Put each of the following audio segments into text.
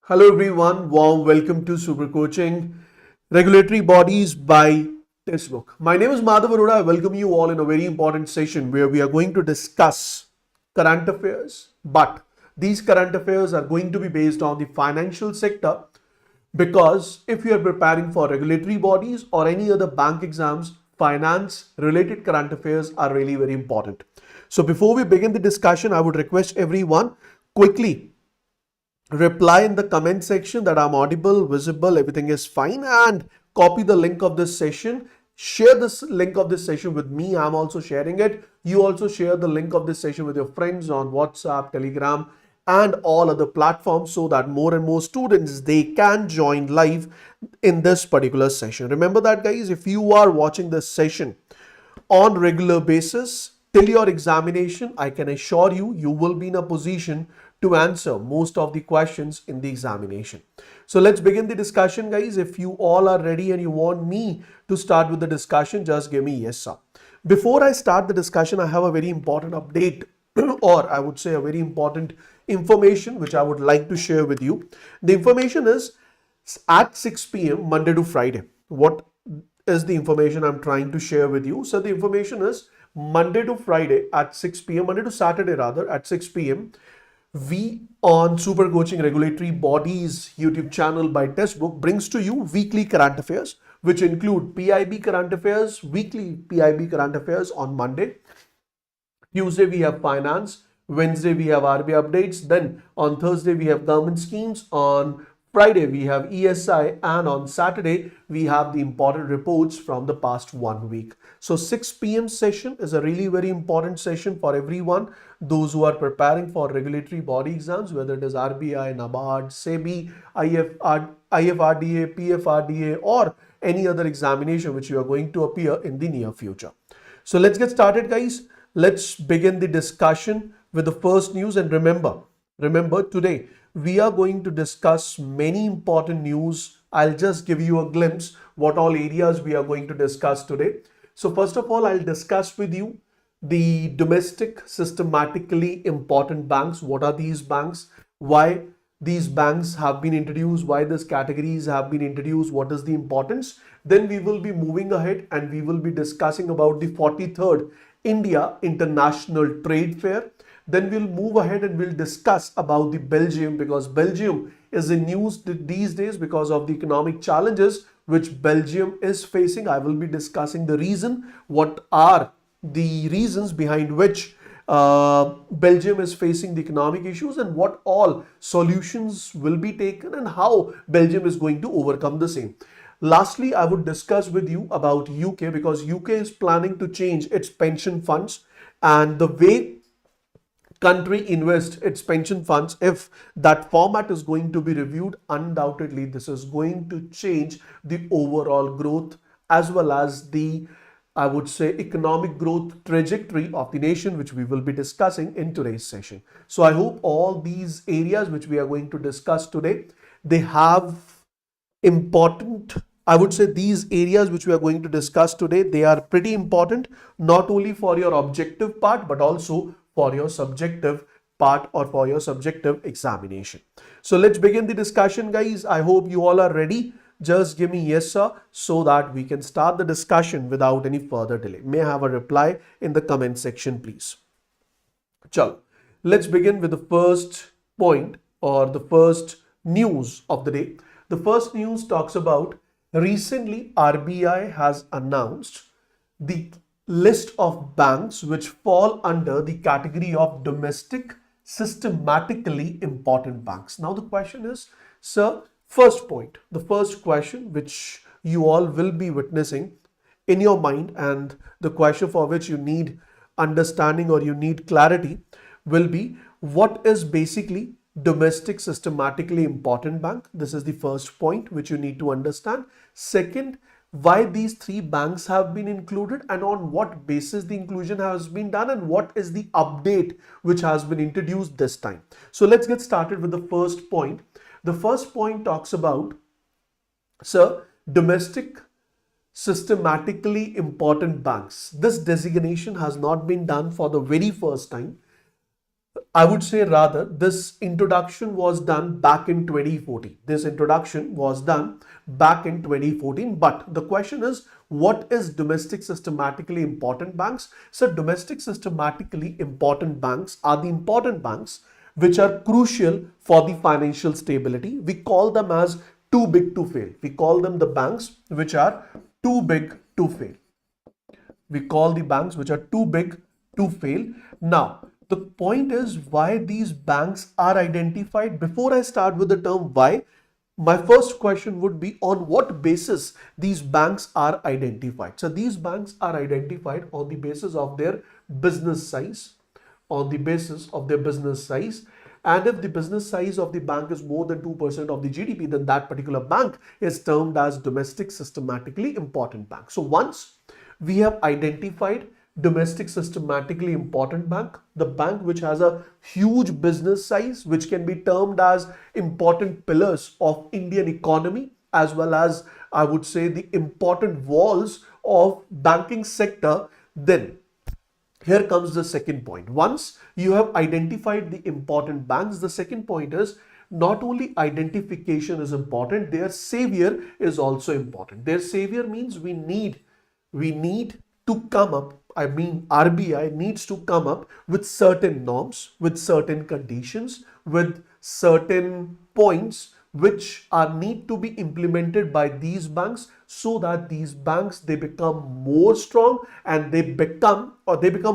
Hello everyone, warm welcome to Super Coaching Regulatory Bodies by Testbook. My name is Madhav Sir. I welcome you all in a very important session where we are going to discuss current affairs, but these current affairs are going to be based on the financial sector because if you are preparing for regulatory bodies or any other bank exams, finance related current affairs are really very important. So before we begin the discussion, I would request everyone quickly reply in the comment section that I'm audible, visible, everything is fine, and copy the link of this session. Share this link of this session with me. I'm also sharing it. You also share the link of this session with your friends on WhatsApp, Telegram, and all other platforms so that more and more students they can join live in this particular session. Remember that, guys, if you are watching this session on regular basis till your examination, I can assure you, you will be in a position to answer most of the questions in the examination. So let's begin the discussion, guys. If you all are ready and you want me to start with the discussion, just give me yes, sir. Before I start the discussion, I have a very important update or I would say a very important information which I would like to share with you. The information is at 6 p.m. Monday to Friday. What is the information I'm trying to share with you? So the information is Monday to Friday at 6 p.m. Monday to Saturday rather at 6 p.m. we on Super Coaching Regulatory Bodies YouTube channel by Testbook brings to you weekly current affairs which include PIB current affairs, weekly PIB current affairs on Monday. Tuesday we have finance, Wednesday we have RBI updates, then on Thursday we have government schemes, on Friday we have ESI, and on Saturday we have the important reports from the past 1 week. So 6 p.m. session is a really very important session for everyone, those who are preparing for regulatory body exams, whether it is RBI, NABARD, SEBI, IFRDA, PFRDA, or any other examination which you are going to appear in the near future. So let's get started, guys. Let's begin the discussion with the first news. And remember today we are going to discuss many important news. I'll just give you a glimpse what all areas we are going to discuss today. So first of all, I'll discuss with you the domestic systematically important banks. What are these banks? Why these banks have been introduced? Why these categories have been introduced? What is the importance? Then we will be moving ahead and we will be discussing about the 43rd India International Trade Fair. Then we'll move ahead and we'll discuss about the Belgium, because Belgium is in news these days because of the economic challenges which Belgium is facing. I will be discussing the reason, what are the reasons behind which Belgium is facing the economic issues and what all solutions will be taken and how Belgium is going to overcome the same. Lastly, I would discuss with you about UK, because UK is planning to change its pension funds and the way country invest its pension funds. If that format is going to be reviewed, undoubtedly this is going to change the overall growth as well as the, I would say, economic growth trajectory of the nation, which we will be discussing in today's session. So I hope all these areas which we are going to discuss today, they have important, I would say these areas which we are going to discuss today, they are pretty important, not only for your objective part, but also for your subjective part or for your subjective examination. So let's begin the discussion, guys. I hope you all are ready. Just give me yes, sir, so that we can start the discussion without any further delay. May I have a reply in the comment section, please? Chalo. Let's begin with the first point or the first news of the day. The first news talks about recently RBI has announced the list of banks which fall under the category of domestic systematically important banks. Now the question is, sir, first point, the first question which you all will be witnessing in your mind and the question for which you need understanding or you need clarity will be, what is basically domestic systematically important bank? This is the first point which you need to understand. Second, why these three banks have been included and on what basis the inclusion has been done and what is the update which has been introduced this time. So let's get started with the first point. The first point talks about, sir, domestic systematically important banks. This designation has not been done for the very first time. I would say rather this introduction was done back in 2014. This introduction was done back in 2014. But the question is, what is domestic systematically important banks? So domestic systematically important banks are the important banks which are crucial for the financial stability. We call them as too big to fail. We call them the banks which are too big to fail. We call the banks which are too big to fail. Now, the point is why these banks are identified. Before I start with the term why, my first question would be on what basis these banks are identified. So these banks are identified on the basis of their business size, on the basis of their business size. And if the business size of the bank is more than 2% of the GDP, then that particular bank is termed as domestic systematically important bank. So once we have identified domestic systematically important bank, the bank which has a huge business size, which can be termed as important pillars of Indian economy, as well as I would say the important walls of banking sector, then here comes the second point. Once you have identified the important banks, the second point is not only identification is important, their savior is also important. Their savior means we need to come up, I mean RBI needs to come up with certain norms, with certain conditions, with certain points which are need to be implemented by these banks, so that these banks, they become more strong and they become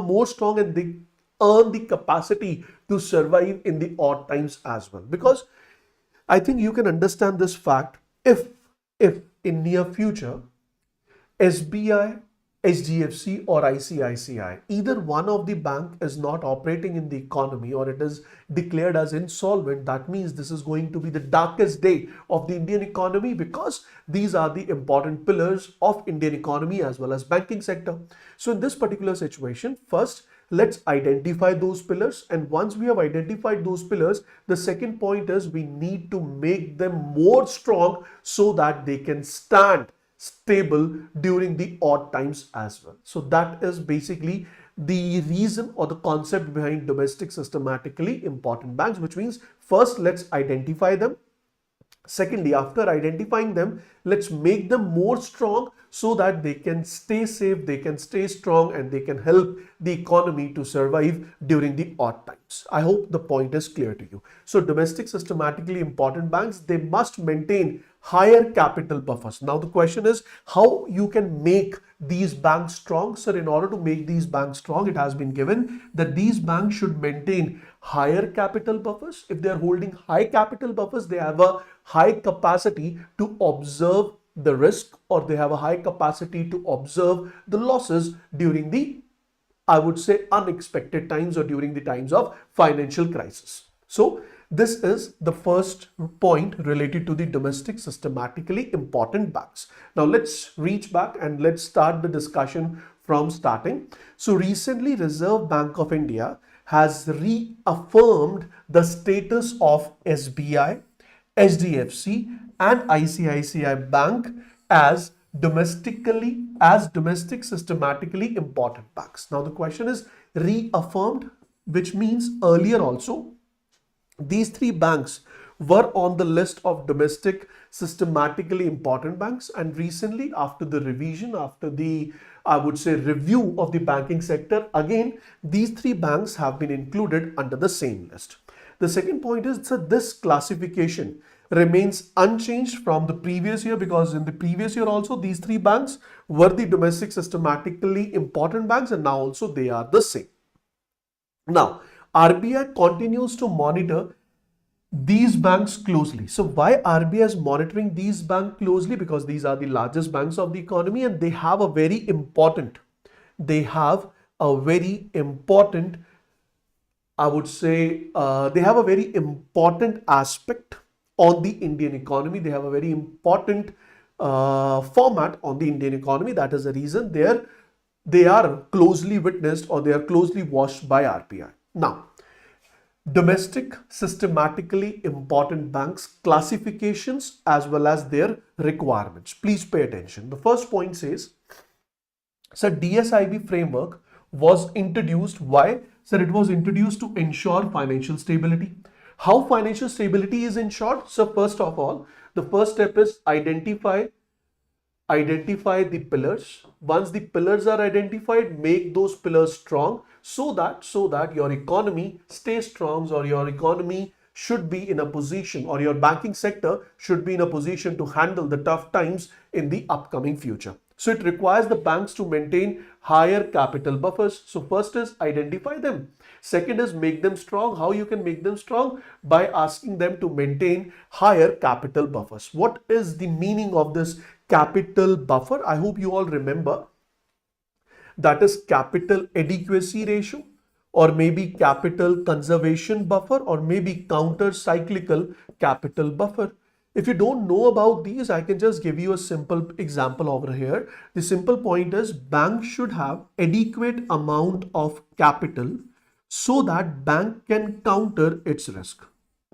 more strong and they earn the capacity to survive in the odd times as well. Because I think you can understand this fact, if in near future SBI, HDFC or ICICI, either one of the bank is not operating in the economy or it is declared as insolvent, that means this is going to be the darkest day of the Indian economy, because these are the important pillars of Indian economy as well as banking sector. So in this particular situation, first let's identify those pillars, and once we have identified those pillars, the second point is we need to make them more strong so that they can stand stable during the odd times as well. So that is basically the reason or the concept behind domestic systematically important banks, which means first let's identify them. Secondly, after identifying them, let's make them more strong so that they can stay safe, they can stay strong, and they can help the economy to survive during the odd times. I hope the point is clear to you. So domestic systematically important banks, they must maintain higher capital buffers. Now the question is how you can make these banks strong. So in order to make these banks strong, it has been given that these banks should maintain higher capital buffers. If they are holding high capital buffers, they have a high capacity to observe the risk, or they have a high capacity to observe the losses during the, I would say, unexpected times or during the times of financial crisis. So this is the first point related to the domestic systematically important banks. Now let's reach back and let's start the discussion from starting. So recently Reserve Bank of India has reaffirmed the status of SBI, HDFC and ICICI Bank as domestic systematically important banks. Now the question is reaffirmed, which means earlier also these three banks were on the list of domestic systematically important banks, and recently after the revision, after the, I would say, review of the banking sector, again these three banks have been included under the same list. The second point is that this classification remains unchanged from the previous year, because in the previous year also these three banks were the domestic systematically important banks, and now also they are the same. Now RBI continues to monitor these banks closely. So why RBI is monitoring these banks closely? Because these are the largest banks of the economy and they have a very important, I would say, they have a very important aspect on the Indian economy. They have a very important format on the Indian economy. That is the reason they are closely witnessed or they are closely watched by RBI. Now, domestic systematically important banks classifications as well as their requirements. Please pay attention. The first point says, so DSIB framework was introduced. Why? Sir, it was introduced to ensure financial stability. How financial stability is ensured? So first of all, the first step is identify the pillars. Once the pillars are identified, make those pillars strong so that your economy stays strong, or your economy should be in a position, or your banking sector should be in a position to handle the tough times in the upcoming future. So it requires the banks to maintain higher capital buffers. So first is identify them. Second is make them strong. How you can make them strong? By asking them to maintain higher capital buffers. What is the meaning of this capital buffer? I hope you all remember. That is capital adequacy ratio, or maybe capital conservation buffer, or maybe counter cyclical capital buffer. If you don't know about these, I can just give you a simple example over here. The simple point is bank should have adequate amount of capital so that bank can counter its risk.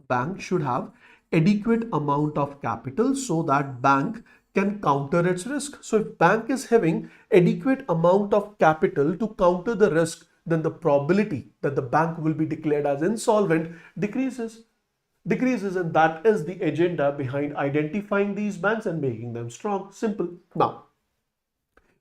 Bank should have adequate amount of capital so that bank can counter its risk. So if bank is having adequate amount of capital to counter the risk, then the probability that the bank will be declared as insolvent decreases, and that is the agenda behind identifying these banks and making them strong. Simple. Now,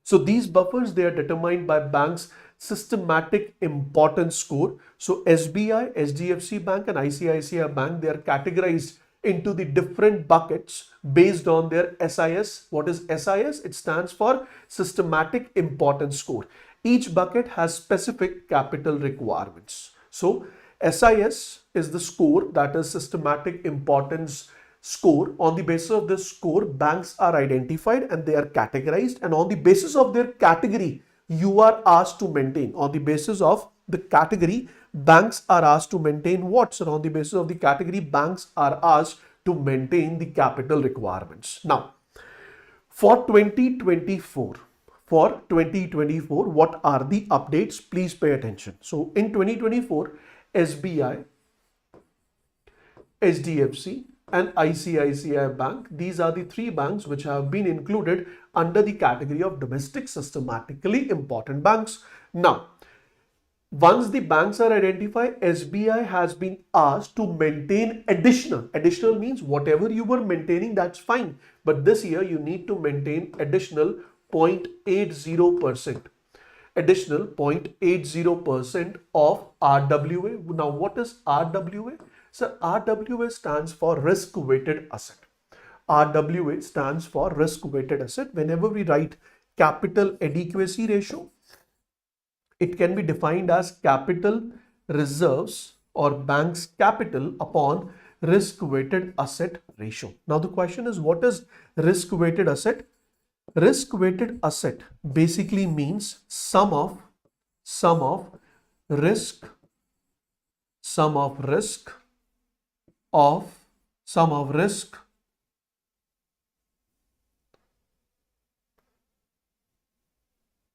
so these buffers, they are determined by banks' systematic importance score. So SBI, HDFC Bank and ICICI Bank, they are categorized into the different buckets based on their SIS. What is SIS? It stands for systematic importance score. Each bucket has specific capital requirements. So SIS is the score, that is systematic importance score. On the basis of this score, banks are identified and they are categorized, and on the basis of their category, you are asked to maintain. On the basis of the category, banks are asked to maintain what? So on the basis of the category, banks are asked to maintain the capital requirements. Now, for 2024, what are the updates? Please pay attention. So in 2024, SBI, HDFC and ICICI Bank, these are the three banks which have been included under the category of domestic systematically important banks. Now, once the banks are identified, SBI has been asked to maintain additional. Additional means whatever you were maintaining, that's fine. But this year you need to maintain additional 0.80%. Additional 0.80% of RWA. Now, what is RWA? So RWA stands for risk-weighted asset. RWA stands for risk-weighted asset. Whenever we write capital adequacy ratio, it can be defined as capital reserves or bank's capital upon risk-weighted asset ratio. Now the question is, what is risk-weighted asset? Risk-weighted asset basically means sum of risk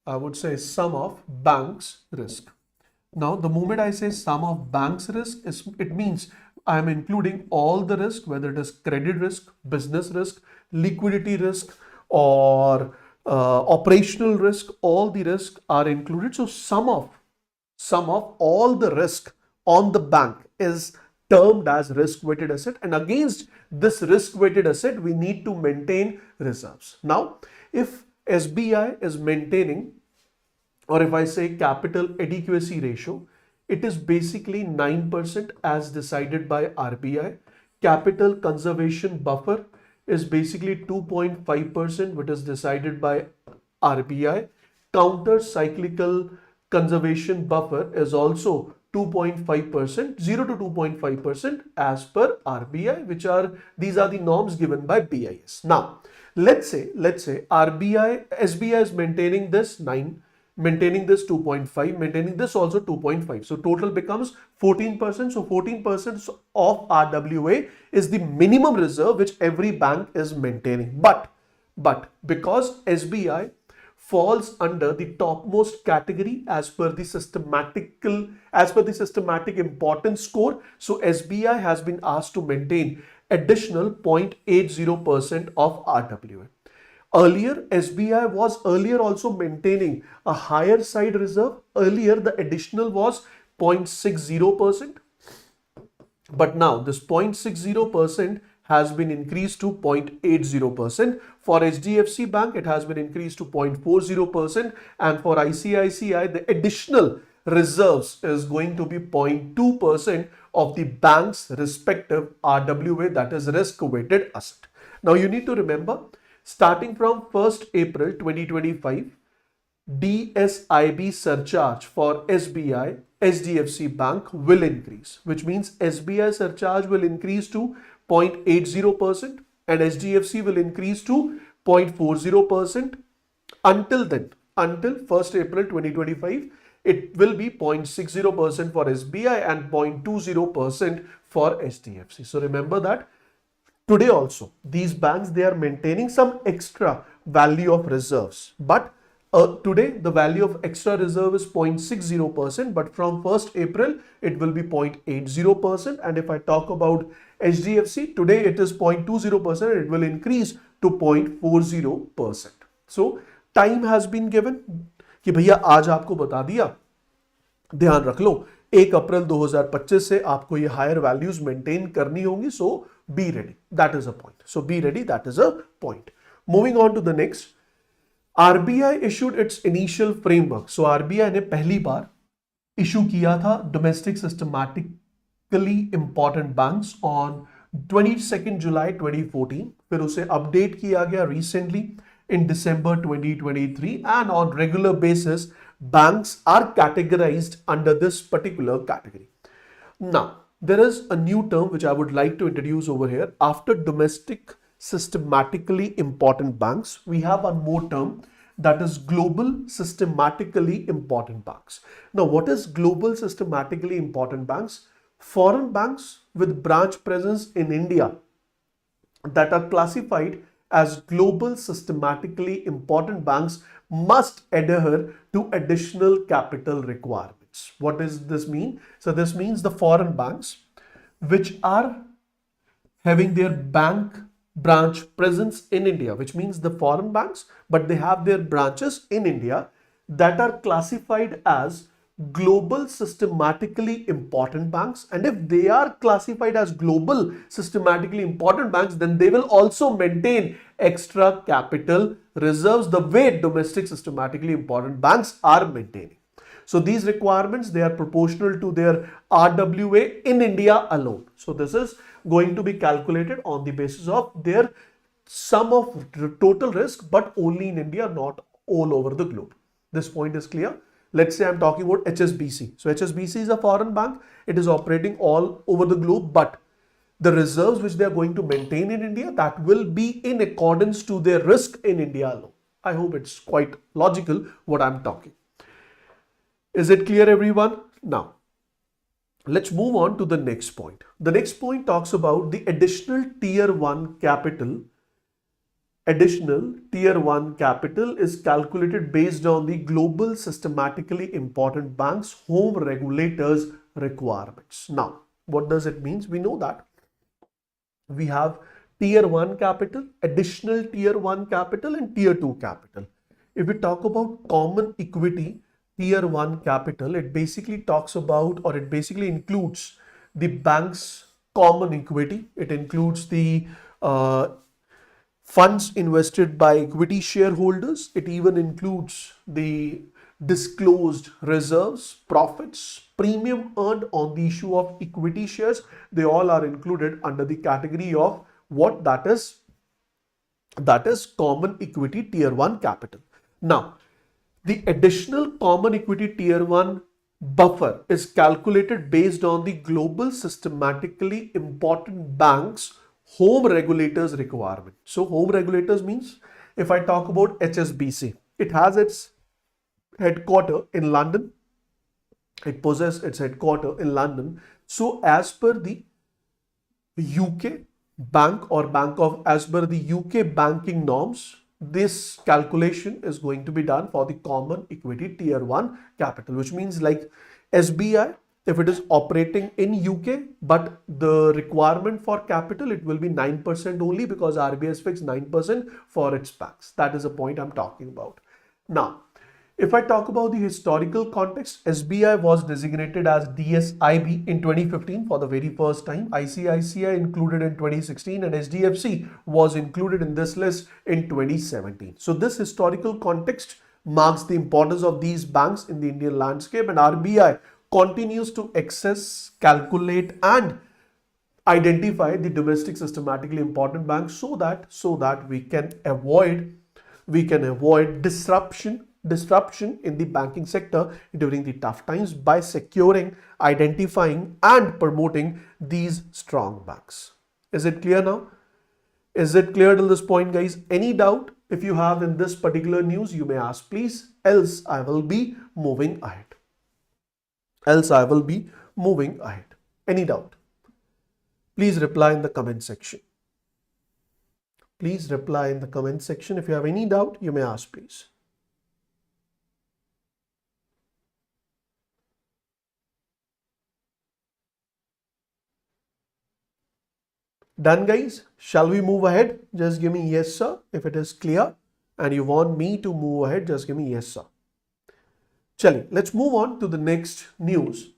I would say sum of bank's risk. Now, the moment I say sum of bank's risk, it means I am including all the risk, whether it is credit risk, business risk, liquidity risk, or operational risk. All the risks are included. So sum of all the risk on the bank is termed as risk-weighted asset, and against this risk-weighted asset, we need to maintain reserves. Now, if SBI is maintaining, or if I say capital adequacy ratio, it is basically 9% as decided by RBI. Capital conservation buffer is basically 2.5%, which is decided by RBI. Counter cyclical conservation buffer is also 2.5%, 0 to 2.5% as per RBI, these are the norms given by BIS. Now, let's say SBI is maintaining this 9, maintaining this 2.5, maintaining this also 2.5. So total becomes 14%. So 14% of RWA is the minimum reserve which every bank is maintaining. But because SBI falls under the topmost category as per the systematic importance score, so SBI has been asked to maintain additional 0.80% of RWA. Earlier, SBI was also maintaining a higher side reserve. Earlier, the additional was 0.60%. But now this 0.60% has been increased to 0.80%. For HDFC Bank, it has been increased to 0.40%. And for ICICI, the additional reserves is going to be 0.2% of the bank's respective RWA, that is risk weighted asset. Now you need to remember, starting from 1st April 2025, DSIB surcharge for SBI, HDFC Bank will increase, which means SBI surcharge will increase to 0.80% and HDFC will increase to 0.40%. Until then, until 1st April 2025, it will be 0.60% for SBI and 0.20% for HDFC. So remember that today also, these banks, they are maintaining some extra value of reserves. But today, the value of extra reserve is 0.60%, but from 1st April, it will be 0.80%. And if I talk about HDFC, today it is 0.20%, it will increase to 0.40%. So, time has been given कि भैया आज आपको बता दिया, ध्यान रख लो 1 अप्रैल 2025 से आपको ये हायर वैल्यूज मेंटेन करनी होंगी. So be ready, that is a point. So be ready, that is a point. Moving on to the next. RBI issued its initial framework. So RBI ने पहली बार इशू किया था domestic systematically important banks on 22 जुलाई 2014. फिर उसे update किया गया recently in December 2023, and on regular basis banks are categorized under this particular category. Now there is a new term which I would like to introduce over here. After domestic systematically important banks, we have one more term, that is global systematically important banks. Now what is global systematically important banks? Foreign banks with branch presence in India that are classified as global systematically important banks must adhere to additional capital requirements. What does this mean? So this means the foreign banks which are having their bank branch presence in India, which means the foreign banks, but they have their branches in India, that are classified as global systematically important banks. And if they are classified as global systematically important banks, then they will also maintain extra capital reserves the way domestic systematically important banks are maintaining. So these requirements, they are proportional to their RWA in India alone. So this is going to be calculated on the basis of their sum of total risk, but only in India, not all over the globe. This point is clear. Let's say I'm talking about HSBC. So HSBC is a foreign bank. It is operating all over the globe, but the reserves which they are going to maintain in India, that will be in accordance to their risk in India alone. I hope it's quite logical what I'm talking. Is it clear, everyone? Now, let's move on to the next point. The next point talks about the additional tier 1 capital. Additional tier 1 capital is calculated based on the global systematically important banks home regulators requirements. Now, what does it mean? We know that we have tier 1 capital, additional tier 1 capital and tier 2 capital. If we talk about common equity tier 1 capital, it basically talks about, or it basically includes the bank's common equity. It includes the funds invested by equity shareholders. It even includes the disclosed reserves, profits, premium earned on the issue of equity shares. They all are included under the category of what that is common equity tier 1 capital. Now, the additional common equity tier 1 buffer is calculated based on the global systematically important banks home regulators requirement. So home regulators means, if I talk about HSBC, it has its headquarter in London. It possesses its headquarter in London. So as per the UK bank or as per the UK banking norms, this calculation is going to be done for the common equity tier 1 capital, which means like SBI, if it is operating in UK, but the requirement for capital, it will be 9% only, because RBI has fixed 9% for its banks. That is the point I'm talking about. Now, If I talk about the historical context, SBI was designated as DSIB in 2015 for the very first time. ICICI included in 2016 and HDFC was included in this list in 2017. So this historical context marks the importance of these banks in the Indian landscape, and RBI continues to access, calculate and identify the domestic systematically important banks so that we can avoid disruption in the banking sector during the tough times by securing, identifying and promoting these strong banks. Is it clear now? Is it clear till this point, guys? Any doubt if you have in this particular news, you may ask, please, else I will be moving ahead. Any doubt? Please reply in the comment section. Please reply in the comment section. If you have any doubt, you may ask, please. Done, guys? Shall we move ahead? Just give me yes, sir. If it is clear and you want me to move ahead, just give me yes, sir. Chali, let's move on to the next news.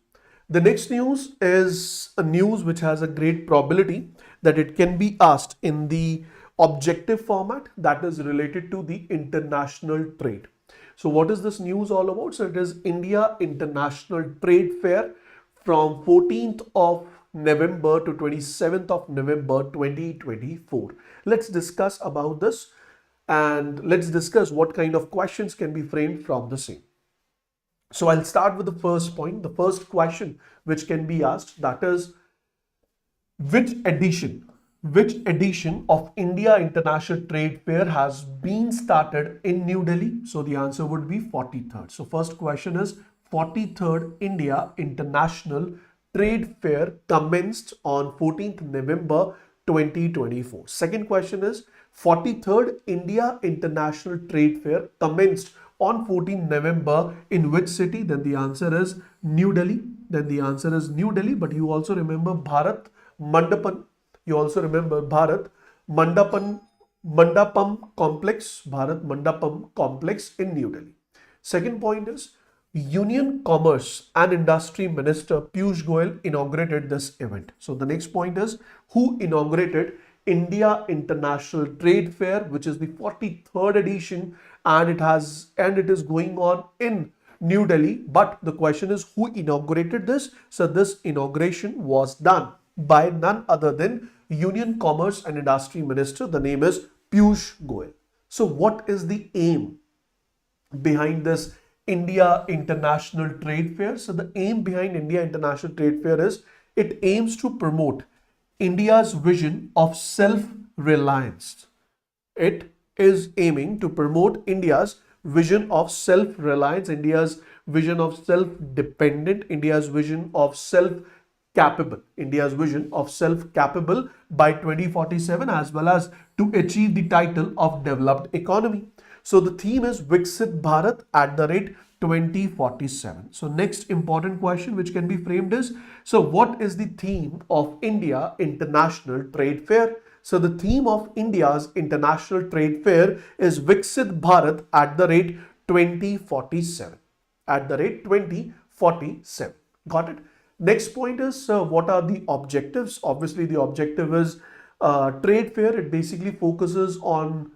The next news is a news which has a great probability that it can be asked in the objective format, that is related to the international trade. So what is this news all about? So it is India International Trade Fair from 14th of November to 27th of November 2024. Let's discuss about this and let's discuss what kind of questions can be framed from the same. So I'll start with the first point. The first question which can be asked, that is, which edition of India International Trade Fair has been started in New Delhi? So the answer would be 43rd. So first question is 43rd India International Trade Fair commenced on 14th November 2024. Second question is 43rd India International Trade Fair commenced on 14th November in which city? Then the answer is New Delhi. But you also remember Bharat Mandapam. Mandapam Complex in New Delhi. Second point is Union Commerce and Industry Minister Piyush Goyal inaugurated this event. So the next point is who inaugurated India International Trade Fair, which is the 43rd edition, and it is going on in New Delhi. But the question is who inaugurated this? So this inauguration was done by none other than Union Commerce and Industry Minister. The name is Piyush Goyal. So what is the aim behind this India International Trade Fair? So the aim behind India International Trade Fair is it aims to promote India's vision of self-reliance. It is aiming to promote India's vision of self-reliance, India's vision of self-dependent, India's vision of self-capable by 2047, as well as to achieve the title of developed economy. So the theme is Viksit Bharat at the rate 2047. So next important question which can be framed is, so what is the theme of India International Trade Fair? So the theme of India's International Trade Fair is Viksit Bharat at the rate 2047. Got it? Next point is what are the objectives? Obviously the objective is trade fair. It basically focuses on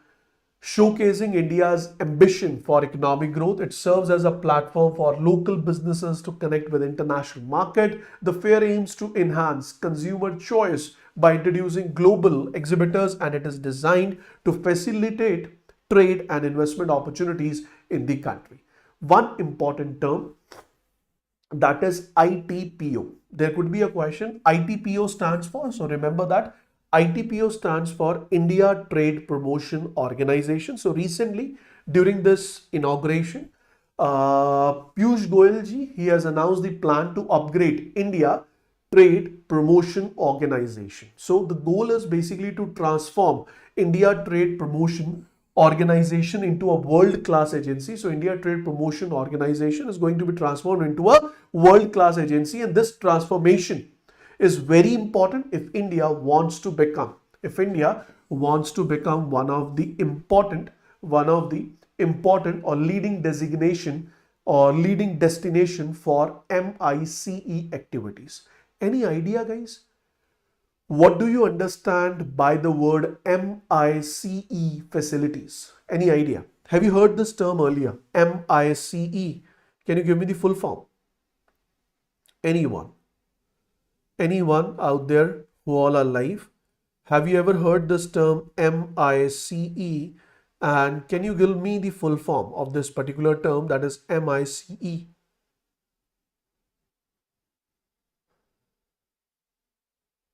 showcasing India's ambition for economic growth. It serves as a platform for local businesses to connect with international market. The fair aims to enhance consumer choice by introducing global exhibitors, and it is designed to facilitate trade and investment opportunities in the country. One important term, that is ITPO. There could be a question. ITPO stands for, so remember that ITPO stands for India Trade Promotion Organization. So recently during this inauguration, Piyush Goyal ji, he has announced the plan to upgrade India Trade Promotion Organization. So the goal is basically to transform India Trade Promotion Organization into a world-class agency. So India Trade Promotion Organization is going to be transformed into a world-class agency, and this transformation is very important if India wants to become one of the important or leading designation or leading destination for MICE activities? Any idea, guys? What do you understand by the word MICE facilities? Any idea? Have you heard this term earlier? MICE. Can you give me the full form? Anyone? Anyone out there who all are live? Have you ever heard this term MICE? And can you give me the full form of this particular term, that is MICE?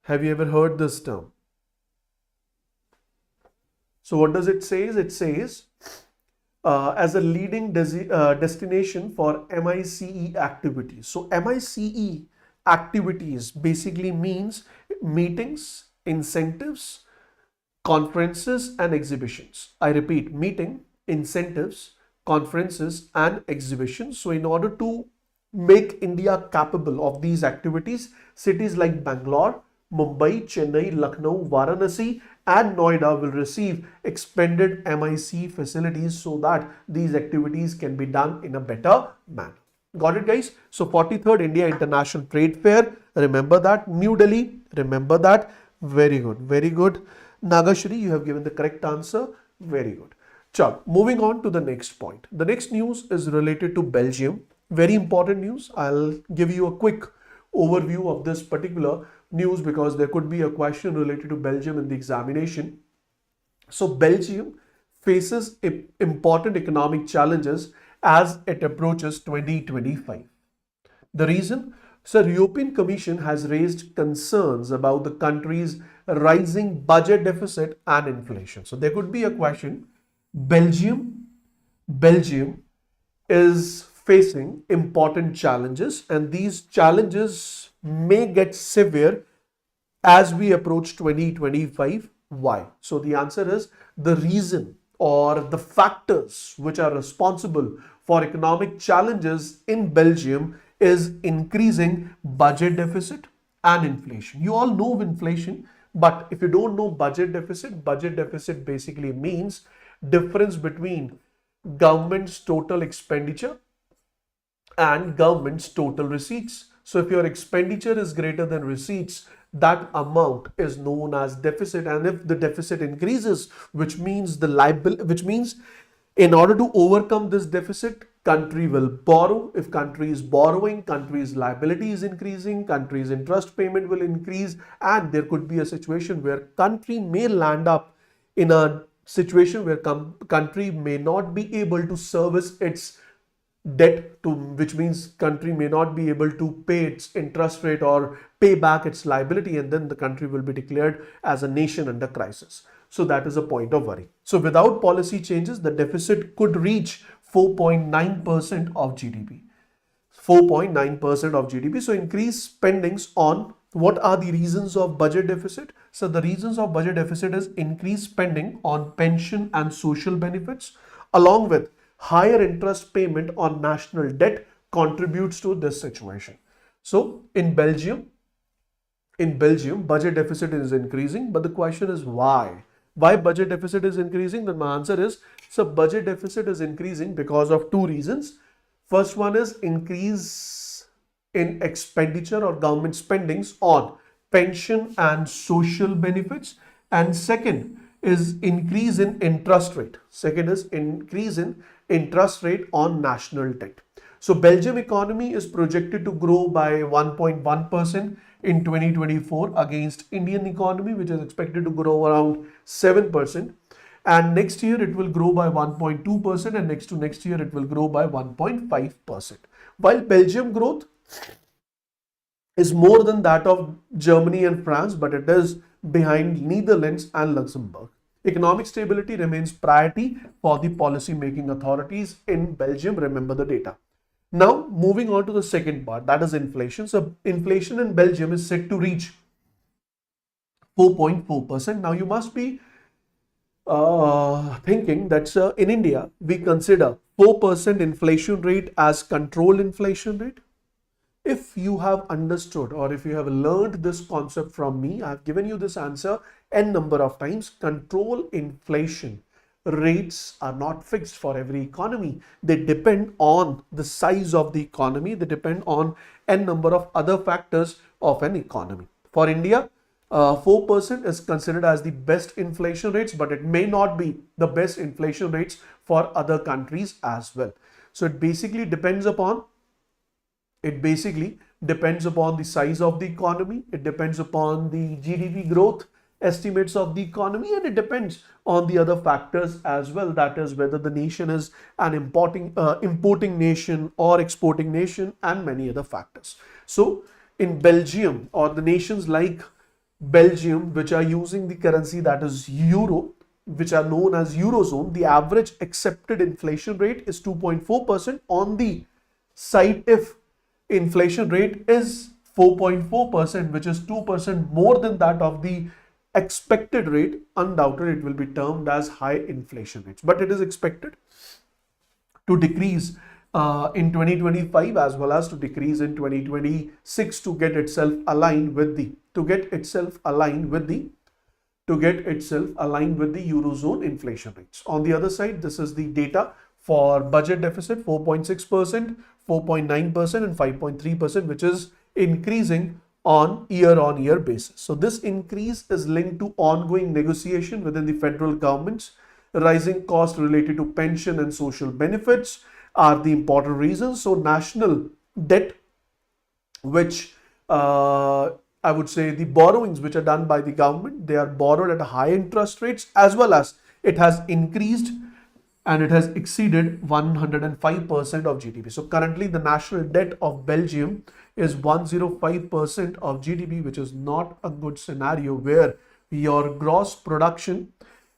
Have you ever heard this term? So what does it say? It says as a leading destination for MICE activities. So MICE activities basically means meetings, incentives, conferences and exhibitions. I repeat, meeting, incentives, conferences and exhibitions. So in order to make India capable of these activities, cities like Bangalore, Mumbai, Chennai, Lucknow, Varanasi and Noida will receive expanded MIC facilities so that these activities can be done in a better manner. Got it, guys? So 43rd India International Trade Fair, remember that. New Delhi, remember that. Very good, very good. Nagashri, you have given the correct answer. Very good. Chal, moving on to the next point. The next news is related to Belgium. Very important news. I'll give you a quick overview of this particular news because there could be a question related to Belgium in the examination. So Belgium faces important economic challenges as it approaches 2025. The reason? Sir, European Commission has raised concerns about the country's rising budget deficit and inflation. So there could be a question. Belgium is facing important challenges and these challenges may get severe as we approach 2025. Why? So the answer is the reason or the factors which are responsible for economic challenges in Belgium is increasing budget deficit and inflation. You all know inflation, but if you don't know budget deficit basically means difference between government's total expenditure and government's total receipts. So if your expenditure is greater than receipts, that amount is known as deficit, and if the deficit increases, which means in order to overcome this deficit, country will borrow. If country is borrowing, country's liability is increasing, country's interest payment will increase, and there could be a situation where country may land up in a situation where country may not be able to service its debt, which means country may not be able to pay its interest rate or pay back its liability, and then the country will be declared as a nation under crisis. So that is a point of worry. So without policy changes, the deficit could reach 4.9% of GDP. 4.9% of GDP. So increased spendings on what are the reasons of budget deficit? So the reasons of budget deficit is increased spending on pension and social benefits along with higher interest payment on national debt contributes to this situation. So in Belgium, budget deficit is increasing, but the question is why? Why budget deficit is increasing? Then my answer is, so budget deficit is increasing because of two reasons. First one is increase in expenditure or government spendings on pension and social benefits, and second is increase in interest rate. Second is increase in interest rate on national debt. So Belgium economy is projected to grow by 1.1% in 2024 against Indian economy, which is expected to grow around 7%. And next year it will grow by 1.2%, and next to next year it will grow by 1.5%. While Belgium growth is more than that of Germany and France, but it is behind Netherlands and Luxembourg. Economic stability remains priority for the policy making authorities in Belgium. Remember the data. Now moving on to the second part, that is inflation. So inflation in Belgium is set to reach 4.4%. Now you must be thinking that in India we consider 4% inflation rate as controlled inflation rate. If you have understood or if you have learned this concept from me, I have given you this answer n number of times. Control inflation rates are not fixed for every economy. They depend on the size of the economy. They depend on n number of other factors of an economy. For India, 4% is considered as the best inflation rates, but it may not be the best inflation rates for other countries as well. So it basically depends upon the size of the economy. It depends upon the GDP growth estimates of the economy, and it depends on the other factors as well. That is whether the nation is an importing nation or exporting nation, and many other factors. So in Belgium, or the nations like Belgium, which are using the currency that is euro, which are known as Eurozone, the average accepted inflation rate is 2.4%. On the side, if inflation rate is 4.4%, which is 2% more than that of the expected rate, undoubtedly it will be termed as high inflation rates. But it is expected to decrease in 2025 as well as to decrease in 2026 to get itself aligned with the Eurozone inflation rates. On the other side, this is the data for budget deficit: 4.6%, 4.9% and 5.3%, which is increasing on year basis. So this increase is linked to ongoing negotiation within the federal governments. Rising costs related to pension and social benefits are the important reasons. So national debt, which I would say the borrowings which are done by the government, they are borrowed at high interest rates, as well as it has increased and it has exceeded 105% of GDP. So currently the national debt of Belgium is 105% of GDP, which is not a good scenario, where your gross production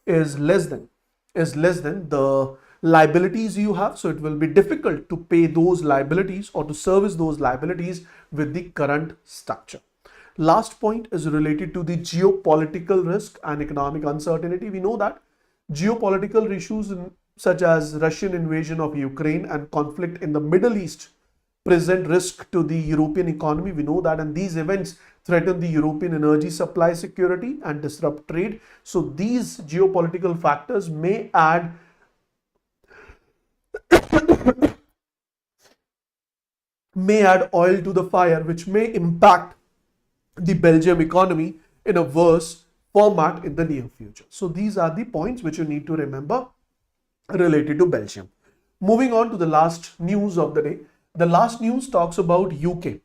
is less than the liabilities you have. So it will be difficult to pay those liabilities or to service those liabilities with the current structure. Last point is related to the geopolitical risk and economic uncertainty. We know that geopolitical issues such as Russian invasion of Ukraine and conflict in the Middle East present risk to the European economy. We know that, and these events threaten the European energy supply security and disrupt trade. So these geopolitical factors may add oil to the fire, which may impact the Belgium economy in a worse format in the near future. So these are the points which you need to remember related to Belgium. Moving on to the last news of the day. The last news talks about UK.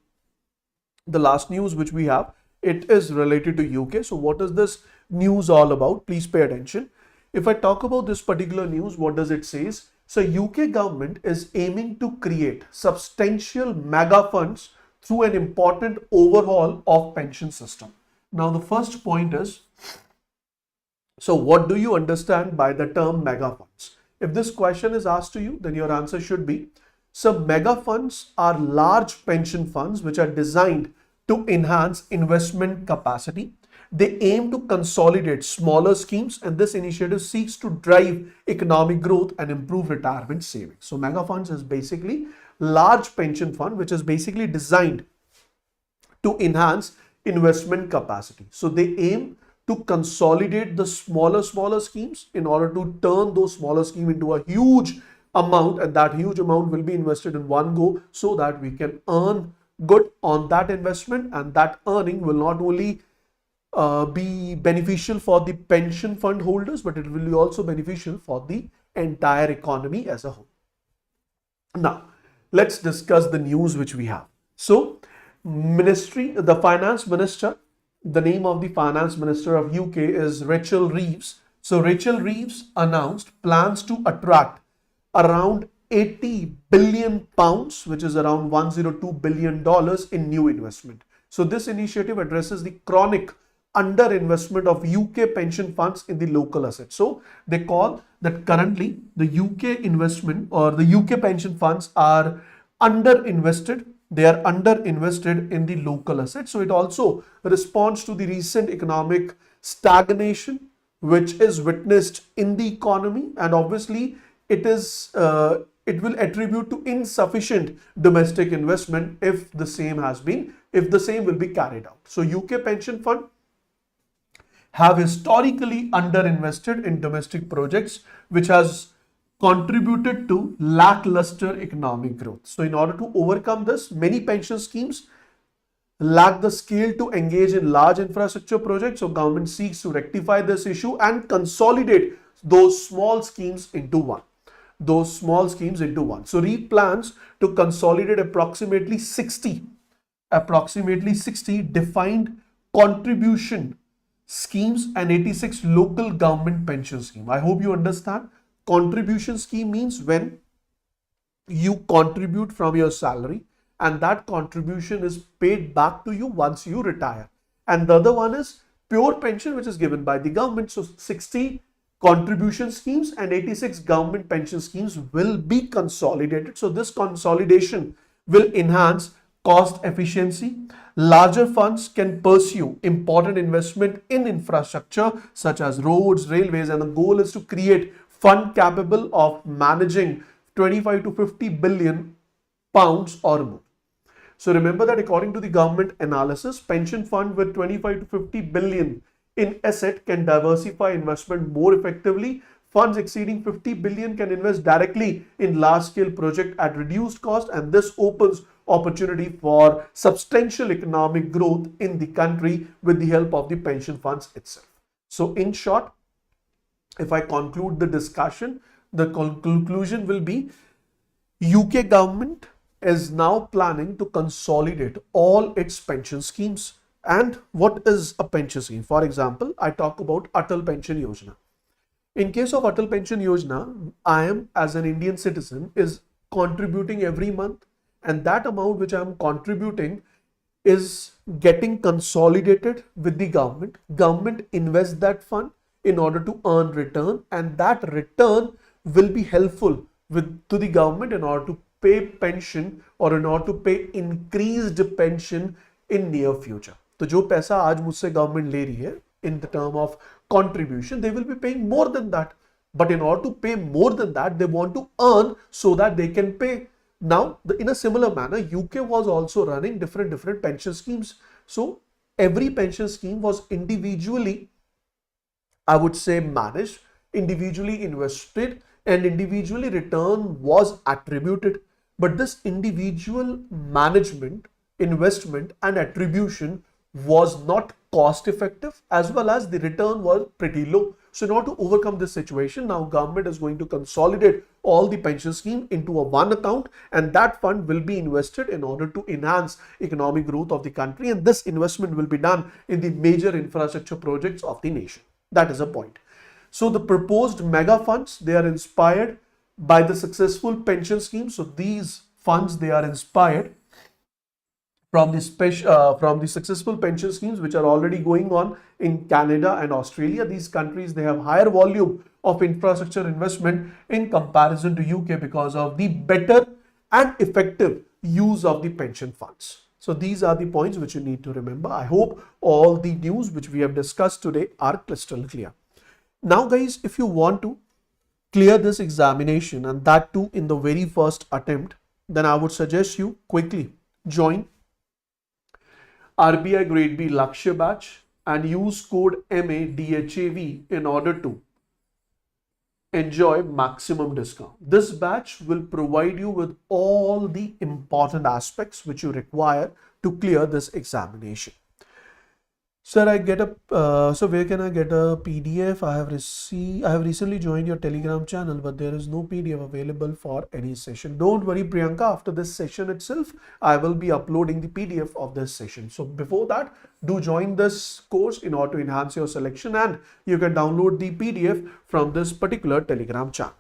The last news which we have, it is related to UK. So what is this news all about? Please pay attention. If I talk about this particular news, what does it say? So UK government is aiming to create substantial mega funds through an important overhaul of pension system. Now the first point is, so what do you understand by the term mega funds? If this question is asked to you, then your answer should be, so mega funds are large pension funds which are designed to enhance investment capacity. They aim to consolidate smaller schemes, and this initiative seeks to drive economic growth and improve retirement savings. So mega funds is basically large pension fund which is basically designed to enhance investment capacity. So they aim to consolidate the smaller schemes in order to turn those smaller schemes into a huge amount, and that huge amount will be invested in one go, so that we can earn good on that investment, and that earning will not only be beneficial for the pension fund holders, but it will be also beneficial for the entire economy as a whole. Now let's discuss the news which we have. So the finance minister, the name of the finance minister of UK is Rachel Reeves. So Rachel Reeves announced plans to attract around 80 billion pounds, which is around $102 billion in new investment. So this initiative addresses the chronic underinvestment of UK pension funds in the local assets. So they call that currently the UK investment or the UK pension funds are underinvested. They are underinvested in the local assets. So it also responds to the recent economic stagnation which is witnessed in the economy, and obviously it will attribute to insufficient domestic investment if the same will be carried out. So UK pension fund have historically underinvested in domestic projects, which has contributed to lackluster economic growth. So in order to overcome this, many pension schemes lack the scale to engage in large infrastructure projects. So government seeks to rectify this issue and consolidate those small schemes into one. So REAP plans to consolidate approximately 60 defined contribution schemes and 86 local government pension scheme. I hope you understand. Contribution scheme means when you contribute from your salary and that contribution is paid back to you once you retire. And the other one is pure pension, which is given by the government. So 60 contribution schemes and 86 government pension schemes will be consolidated. So this consolidation will enhance cost efficiency. Larger funds can pursue important investment in infrastructure such as roads, railways, and the goal is to create fund capable of managing 25 to 50 billion pounds or more. So remember that according to the government analysis, pension fund with 25 to 50 billion in asset can diversify investment more effectively. Funds exceeding 50 billion can invest directly in large scale project at reduced cost, and this opens opportunity for substantial economic growth in the country with the help of the pension funds itself. So in short, if I conclude the discussion, the conclusion will be UK government is now planning to consolidate all its pension schemes. And what is a pension scheme? For example, I talk about Atal Pension Yojana. In case of Atal Pension Yojana, I am as an Indian citizen is contributing every month, and that amount which I am contributing is getting consolidated with the government. Government invests that fund in order to earn return, and that return will be helpful to the government in order to pay pension or in order to pay increased pension in near future. तो जो पैसा आज मुझसे government ले रही है in the term of contribution, they will be paying more than that. But in order to pay more than that, they want to earn so that they can pay. Now, in a similar manner, UK was also running different pension schemes. So every pension scheme was individually, I would say, managed, individually invested, and individually return was attributed. But this individual management, investment and attribution was not cost effective, as well as the return was pretty low. So in order to overcome this situation, now government is going to consolidate all the pension scheme into a one account, and that fund will be invested in order to enhance economic growth of the country, and this investment will be done in the major infrastructure projects of the nation. That is a point. So the proposed mega funds, they are inspired by the successful pension schemes. So these funds, they are inspired from the successful pension schemes which are already going on in Canada and Australia. These countries, they have higher volume of infrastructure investment in comparison to UK because of the better and effective use of the pension funds. So these are the points which you need to remember. I hope all the news which we have discussed today are crystal clear. Now guys, if you want to clear this examination, and that too in the very first attempt, then I would suggest you quickly join RBI Grade B Lakshya batch and use code MADHAV in order to enjoy maximum discount. This batch will provide you with all the important aspects which you require to clear this examination. Sir, so where can I get a PDF? I have recently joined your Telegram channel, but there is no PDF available for any session. Don't worry, Priyanka, after this session itself, I will be uploading the PDF of this session. So before that, do join this course in order to enhance your selection, and you can download the PDF from this particular Telegram channel.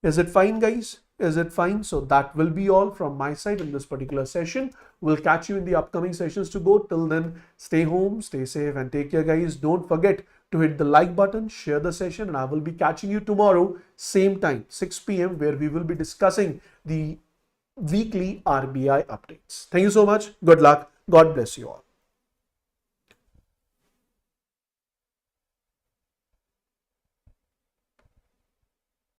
Is it fine, guys? Is it fine? So that will be all from my side in this particular session. We'll catch you in the upcoming sessions to go. Till then, stay home, stay safe, and take care, guys. Don't forget to hit the like button, share the session, and I will be catching you tomorrow, same time, 6 p.m, where we will be discussing the weekly RBI updates. Thank you so much. Good luck. God bless you all.